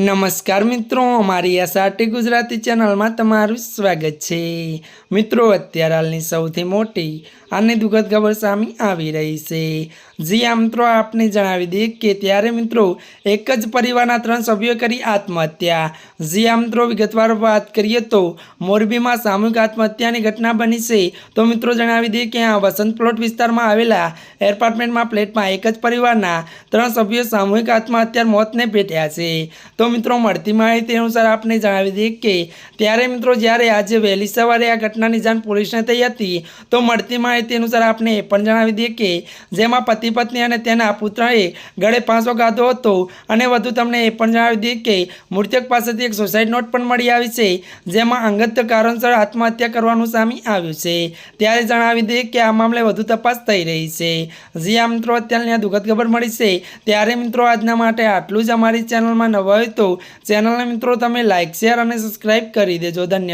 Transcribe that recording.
नमस्कार मित्रों, अमारी एसआरटी गुजराती चैनल में तमारुं स्वागत है। मित्रों, अत्यार हालनी सौथी मोटी અને દુઃખદ ખબર સામે આવી રહી છે। જી આ મિત્રો આપને જણાવી દઈએ કે ત્યારે મિત્રો એક જ પરિવારના 3 સભ્યો કરી આત્મહત્યા। જી આ મિત્રો વિગતવાર વાત કરીએ તો મોરબીમાં સામૂહિક આત્મહત્યાની ઘટના બની છે। તો મિત્રો જણાવી દઈએ કે આ વસંત પ્લોટ વિસ્તારમાં આવેલા એપાર્ટમેન્ટમાં ફ્લેટમાં એક જ પરિવારના 3 સભ્યો સામૂહિક આત્મહત્યા મોતને ભેટ્યા છે। તો મિત્રો મળતી માહિતી અનુસાર આપને જણાવી દઈએ કે ત્યારે મિત્રો જ્યારે આજે વહેલી સવારે આ ઘટનાની જાણ પોલીસને થઈ હતી તો મળતી माहिती अनुसार आपने पण जणावी दीए के जेमां पति पत्नी अने तेना पुत्रए गळे फांसो गाधो हतो अने वधु तमने ए पण जणावी दीए के मृतक पासेथी एक सुसाइड नोट पण मळी आवी छे जेमां अंगत कारणसर आत्महत्या करवानुं सामे आव्युं छे। त्यारे जणावी दीए के आ मामले वधु तपास थई रही छे। जी आ मित्रों अत्यारनी आ दुःखद खबर मळी छे त्यारे मित्रों आजना माटे आटલું જ। અમારી ચેનલમાં નવા હોય તો ચેનलने मित्रों तमे लाइक शेर अने सब्सक्राइब करी देजो। धन्यवाद।